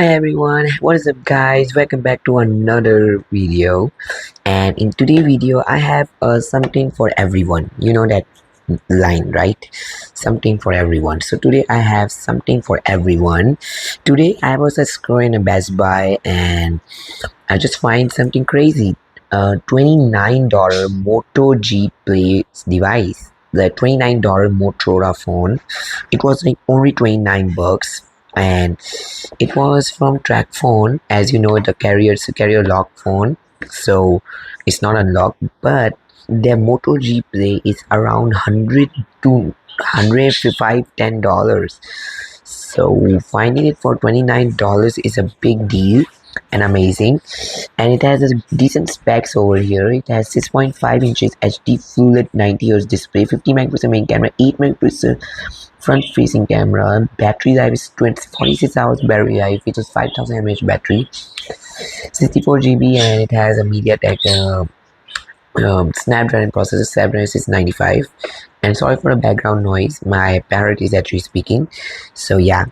Hi everyone, what is up guys? Welcome back to another video. And in today's video I have something for everyone. You know that line, right? Something for everyone. So today I have something for everyone. Today I was scrolling a Best Buy and I just find something crazy. $29 Moto G Play device. The $29 Motorola phone. It was like only 29 bucks, and it was from Track Phone. As you know, it's a carrier lock phone, so it's not unlocked. But their Moto G Play is around 100 to 105 $10. So finding it for $29 is a big deal and amazing. And it has a decent specs over here. It has 6.5 inches HD full at 90Hz display, 50 megapixel main camera, 8 megapixel front facing camera. Battery life is 46 hours battery life, which is 5000 mAh battery, 64 GB, and it has a MediaTek Snapdragon processor 7695. And sorry for the background noise, my parrot is actually speaking. So yeah,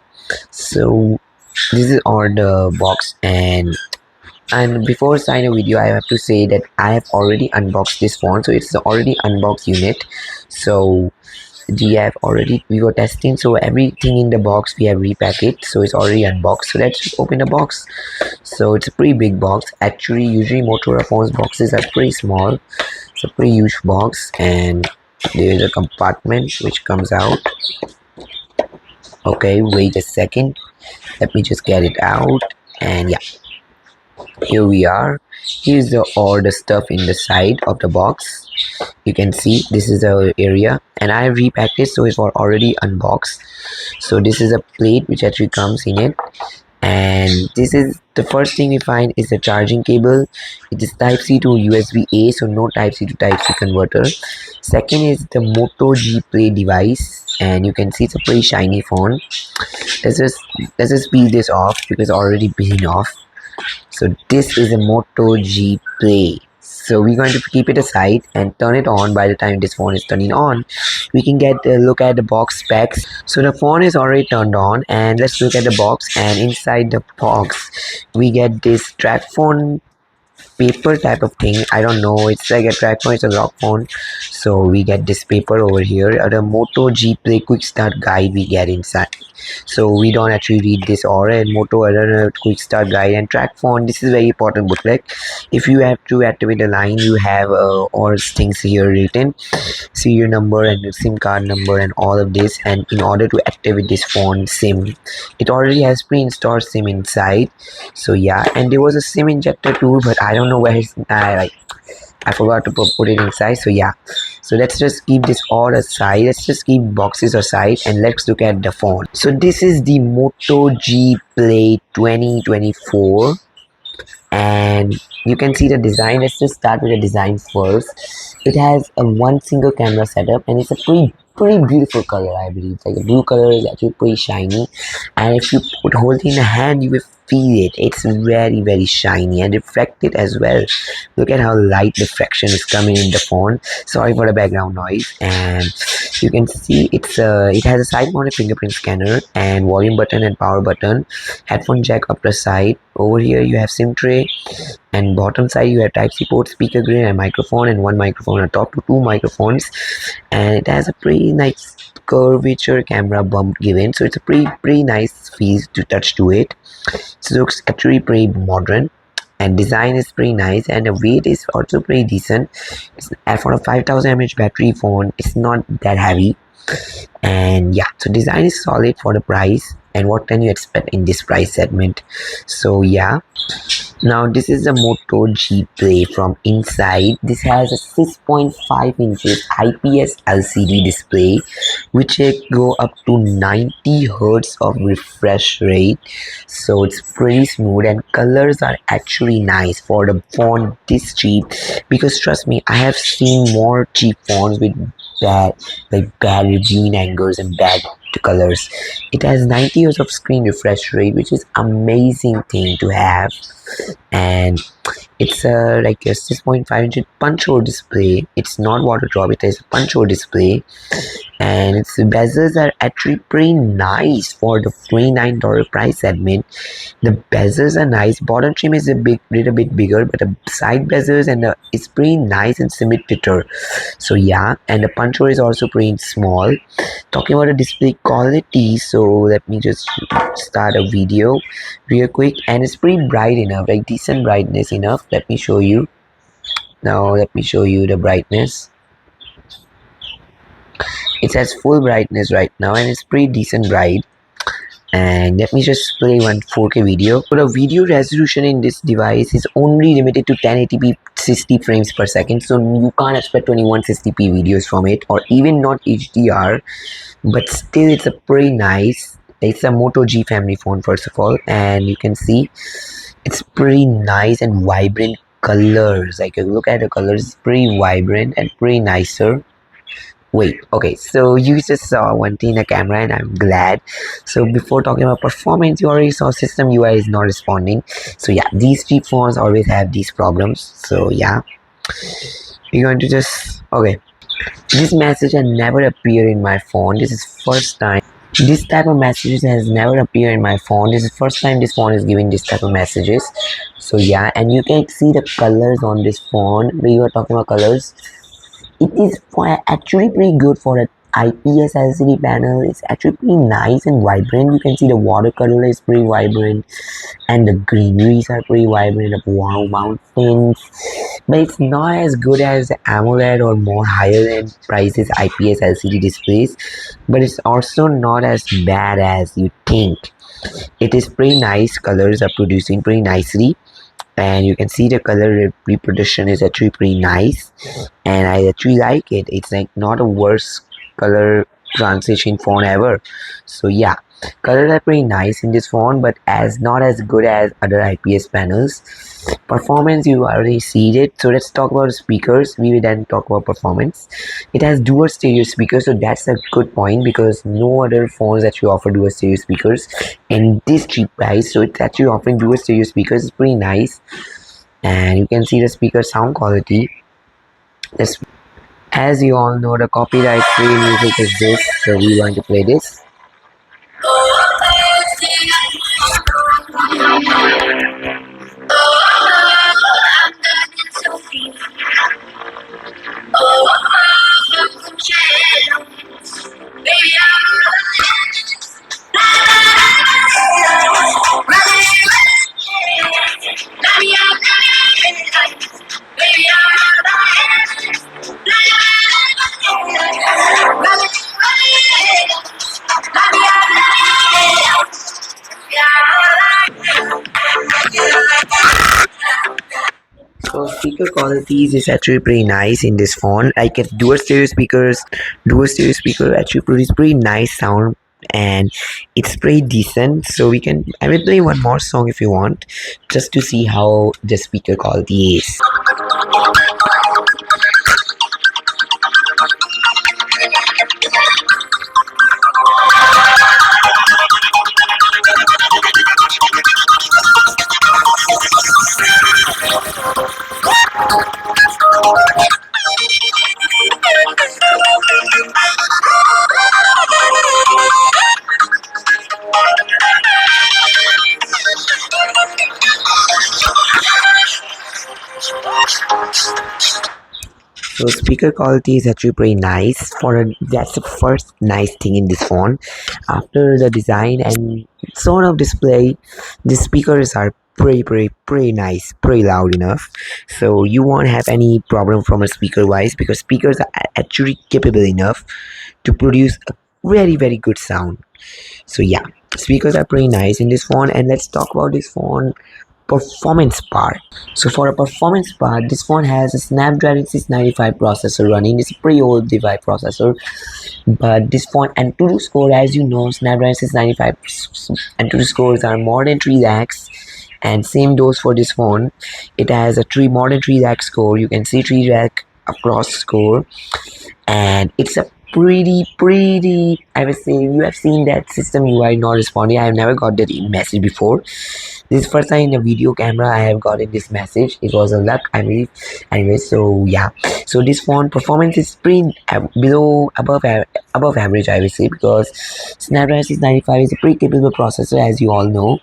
so this is all the box. And before starting a video, I have to say that I have already unboxed this phone, so it's the already unboxed unit. So we were testing, so everything in the box we have repackaged, so it's already unboxed. So let's just open the box. So it's a pretty big box. Actually, usually Motorola phones boxes are pretty small. It's a pretty huge box, and there's a compartment which comes out. Okay, wait a second, let me just get it out. And yeah, here we are. Here's all the stuff in the side of the box. You can see this is the area, and I repacked it, so it's already unboxed. So this is a plate which actually comes in it, and this is the first thing we find is the charging cable. It is type C to USB A, so no type C to type C converter. Second is the Moto G Play device, and you can see it's a pretty shiny phone. Let's just peel this off because it's already peeling off. So this is a Moto G Play. So we're going to keep it aside and turn it on. By the time this phone is turning on, we can get a look at the box specs. So the phone is already turned on, and let's look at the box. And inside the box we get this Track Phone paper type of thing. I don't know, it's like a Track Phone, it's a lock phone. So we get this paper over here, the Moto G Play quick start guide we get inside. So we don't actually read this, or a Moto quick start guide and Track Phone. This is very important booklet. If you have to activate the line, you have all things here written, serial number and SIM card number and all of this. And in order to activate this phone SIM, it already has pre-installed SIM inside. So yeah, and there was a SIM injector too, but I don't know where it's I forgot to put it inside. So yeah, so let's just keep this all aside. Let's just keep boxes aside and let's look at the phone. So this is the Moto G Play 2024, and you can see the design. Let's just start with the design first. It has a one single camera setup, and it's a pretty beautiful color. I believe it's like a blue color, is actually pretty shiny, and if you hold it in the hand, you will feel it. It's very shiny and reflected as well. Look at how light diffraction is coming in the phone. Sorry for the background noise. And you can see it has a side mounted fingerprint scanner and volume button and power button, headphone jack up the side. Over here you have SIM tray, and bottom side you have type C port, speaker grill and microphone, and one microphone on top to two microphones. And it has a pretty nice curvature camera bump given, so it's a pretty nice feel to touch to it. So it looks actually pretty modern, and design is pretty nice, and the weight is also pretty decent. For a 5000 mAh battery phone, it's not that heavy. And yeah, so design is solid for the price, and what can you expect in this price segment? So yeah, now this is a Moto G Play from inside. This has a 6.5 inches IPS LCD display, which go up to 90 Hz of refresh rate. So it's pretty smooth, and colors are actually nice for the phone this cheap. Because trust me, I have seen more cheap phones with bad reviewing angles and bad colors. It has 90 Hz of screen refresh rate, which is amazing thing to have. and it's a like a 6.5-inch punch hole display. It's not water drop, it is a punch hole display, and its bezels are actually pretty nice for the $29 price segment. The bezels are nice. Bottom trim is a little bit bigger, but the side bezels and it's pretty nice and symmetrical. So yeah, and the punch hole is also pretty small. Talking about the display quality, so let me just start a video real quick, and it's pretty bright enough, like decent brightness enough. Let me show you. Now let me show you the brightness. It has full brightness right now, and it's pretty decent bright. And let me just play one 4K video. So the video resolution in this device is only limited to 1080p 60 frames per second, so you can't expect 2160p videos from it, or even not HDR, but still it's a pretty nice. It's a Moto G family phone, first of all, and you can see it's pretty nice and vibrant colors. Like, look at the colors, it's pretty vibrant and pretty nicer. Wait, okay, so you just saw one thing in the camera, and I'm glad. So before talking about performance, you already saw system UI is not responding. So yeah, these cheap phones always have these problems. So yeah, we're going to just, okay, this message has never appeared in my phone. This is first time. This type of messages has never appeared in my phone. This is first time this phone is giving this type of messages. So yeah, and you can see the colors on this phone. We were talking about colors. It is actually pretty good for an IPS LCD panel. It's actually pretty nice and vibrant. You can see the watercolor is pretty vibrant, and the greeneries are pretty vibrant. The wow mountains, but it's not as good as AMOLED or more higher end prices IPS LCD displays. But it's also not as bad as you think. It is pretty nice. Colors are producing pretty nicely, and you can see the color reproduction is actually pretty nice, and I actually like it. It's like not a worse color transition phone ever. So yeah, colors are pretty nice in this phone, but as not as good as other IPS panels. Performance, you already see it. So let's talk about speakers. We will then talk about performance. It has dual stereo speakers, so that's a good point, because no other phones actually offer dual stereo speakers in this cheap price. So it's actually offering dual stereo speakers. It's pretty nice, and you can see the speaker sound quality. This, as you all know, the copyright free music is this, so we want to play this. So speaker qualities is actually pretty nice in this phone. Like, it's dual stereo speaker actually produce pretty nice sound, and it's pretty decent. So I will play one more song if you want, just to see how the speaker quality is. So speaker quality is actually pretty nice. That's the first nice thing in this phone. After the design and sort of display, the speakers are pretty nice, pretty loud enough. So you won't have any problem from a speaker wise, because speakers are actually capable enough to produce a very good sound. So yeah, speakers are pretty nice in this phone, and let's talk about this phone performance part. So for a performance part, this phone has a Snapdragon 695 processor running. It's a pretty old device processor, but this phone Antutu score, as you know, Snapdragon 695 Antutu scores are more than 3 lakhs, and same goes for this phone. It has a more than 3 lakh score. You can see 3 lakh across score, and it's a pretty, I would say, you have seen that system UI not responding. I have never got that message before, This is first time in a video camera I have gotten this message. It was a luck, I believe. Anyway, so yeah, so this phone performance is pretty below above average, I will say, because Snapdragon 695 is a pretty capable processor, as you all know,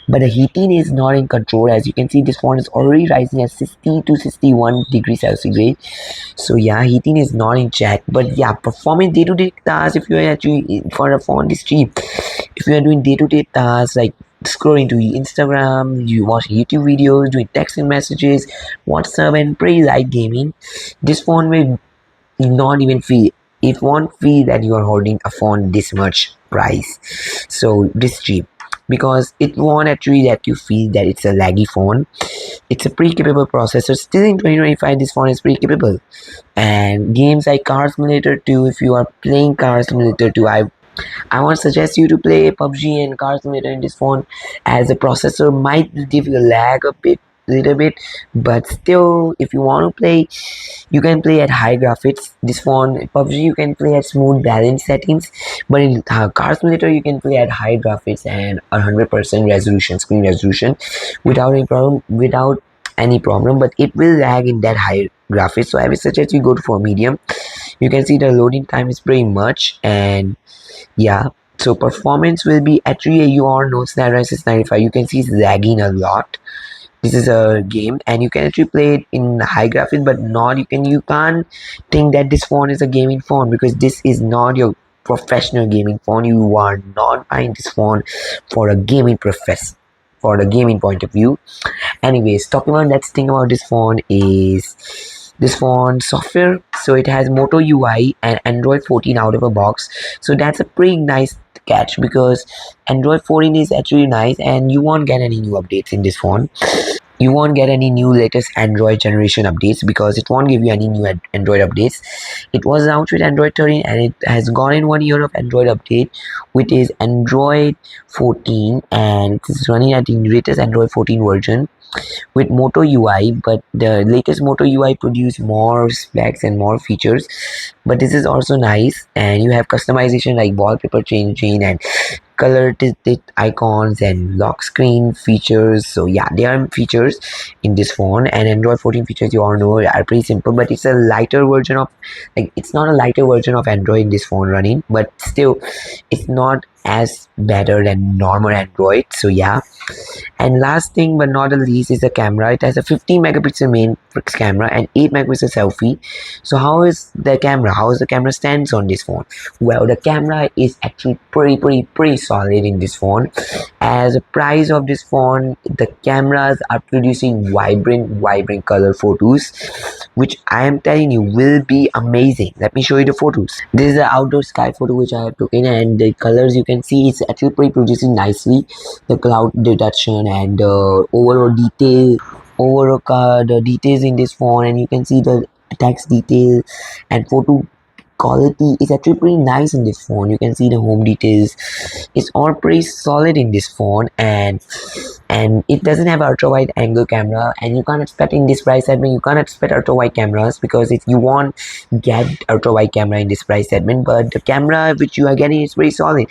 but the heating is not in control. As you can see, this phone is already rising at 60 to 61 degrees centigrade. So yeah, heating is not in check, but yeah, performance day-to-day tasks, if you are actually for a phone is cheap, if you are doing day-to-day tasks like scrolling to Instagram, you watch YouTube videos, doing texting messages, WhatsApp, and pretty light gaming, this phone will not even feel, it won't feel that you are holding a phone this much price, so this cheap, because it won't actually let you feel that it's a laggy phone. It's a pretty capable processor. Still in 2025, this phone is pretty capable. And games like Car Simulator 2, if you are playing Car Simulator 2, I want to suggest you to play PUBG and Car Simulator in this phone, as the processor might give you a lag a bit, little bit, but still, if you want to play, you can play at high graphics. This phone, PUBG, you can play at smooth balance settings, but in Car Simulator, you can play at high graphics and 100% resolution, screen resolution, without any problem. But it will lag in that high graphics. So I will suggest you go for medium. You can see the loading time is pretty much, and yeah, so performance will be actually, you all know Snapdragon 695. You can see it's lagging a lot. This is a game, and you can actually play it in high graphics, but not you can't think that this phone is a gaming phone, because this is not your professional gaming phone. You are not buying this phone for a gaming for the gaming point of view. Anyways, talking about next thing about this phone is this phone software. So it has Moto UI and Android 14 out of a box. So that's a pretty nice catch, because Android 14 is actually nice, and you won't get any new updates in this phone. You won't get any new latest Android generation updates, because it won't give you any new Android updates. It was launched with Android 13, and it has gone in 1 year of Android update, which is Android 14, and it is running at the latest Android 14 version with Moto UI. But the latest Moto UI produce more specs and more features, but this is also nice, and you have customization like wallpaper changing and color tilted icons and lock screen features. So yeah, there are features in this phone, and Android 14 features, you all know, are pretty simple, but it's a lighter version of, like, it's not a lighter version of Android in this phone running, but still it's not as better than normal Android. So yeah, and last thing but not the least is the camera. It has a 50 megapixel main camera and 8 megapixel selfie. So how is the camera? How is the camera stands on this phone? Well, the camera is actually pretty solid in this phone. As the price of this phone, the cameras are producing vibrant color photos, which I am telling you will be amazing. Let me show you the photos. This is the outdoor sky photo which I have taken, and the colors you can see it's actually pretty producing nicely. The cloud detection and the details in this phone, and you can see the text detail and photo quality is actually pretty nice in this phone. You can see the home details, it's all pretty solid in this phone, and it doesn't have ultra wide angle camera, and you can't expect in this price segment, you can't expect ultra wide cameras, because if you won't get ultra wide camera in this price segment. But the camera which you are getting is pretty solid.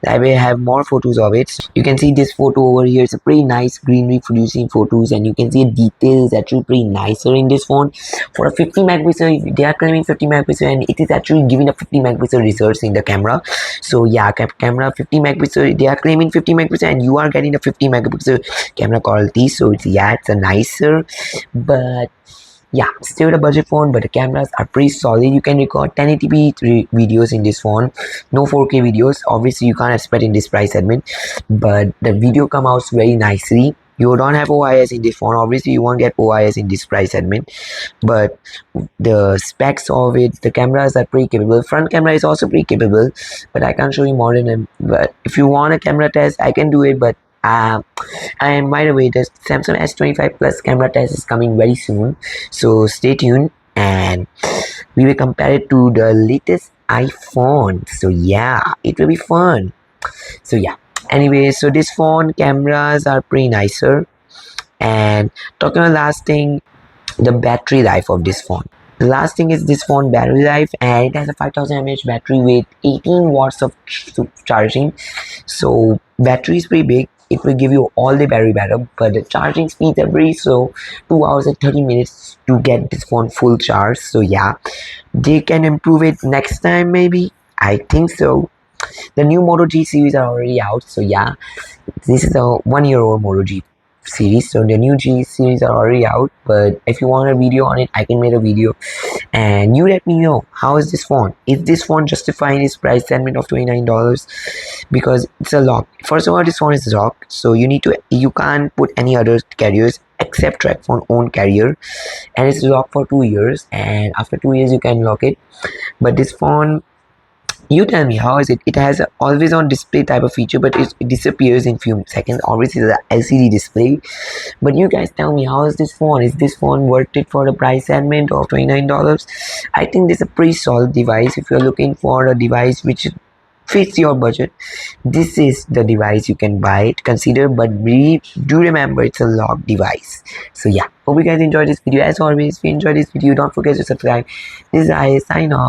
I will have more photos of it. You can see this photo over here, it's a pretty nice greenery producing photos, and you can see the details actually pretty nicer in this phone. For a 50 megapixel, they are claiming 50 megapixel, and it is actually giving a 50 megapixel results in the camera. So yeah, camera 50 megapixel, they are claiming 50 megapixel, and you are getting the 50 megapixel camera quality. So it's, yeah, it's a nicer, but yeah, still a budget phone, but the cameras are pretty solid. You can record 1080p videos in this phone, no 4K videos, obviously you can't expect in this price segment, but the video come out very nicely. You don't have OIS in this phone, obviously you won't get OIS in this price segment, but the specs of it, the cameras are pretty capable. Front camera is also pretty capable, but I can't show you more than them. But if you want a camera test, I can do it, but and by the way, the Samsung S25 Plus camera test is coming very soon, so stay tuned, and we will compare it to the latest iPhone. So yeah, it will be fun. So yeah, anyway, so this phone cameras are pretty nicer. And talking about last thing, the battery life of this phone. The last thing is this phone battery life, and it has a 5000 mAh battery with 18 watts of charging. So battery is pretty big. it will give you all the battery backup, but the charging speeds are very slow, 2 hours and 30 minutes to get this phone full charge. So yeah, they can improve it next time maybe, I think so. The new Moto G series are already out, so yeah, this is a 1 year old Moto G series, so the new G series are already out. But if you want a video on it, I can make a video, and you let me know how is this phone. Is this phone justifying its price segment of $29? Because it's a lock. First of all, this phone is locked, so you can't put any other carriers except track phone own carrier, and it's locked for 2 years. And after 2 years, you can lock it. But this phone, you tell me, how is it? It has a always on display type of feature, but it disappears in few seconds. Obviously, it's a LCD display. But you guys tell me, how is this phone? Is this phone worth it for the price segment of $29? I think this is a pretty solid device. If you're looking for a device which fits your budget, this is the device you can buy it, consider. But do remember, it's a locked device. So yeah, hope you guys enjoyed this video. As always, if you enjoyed this video, don't forget to subscribe. This is I sign off.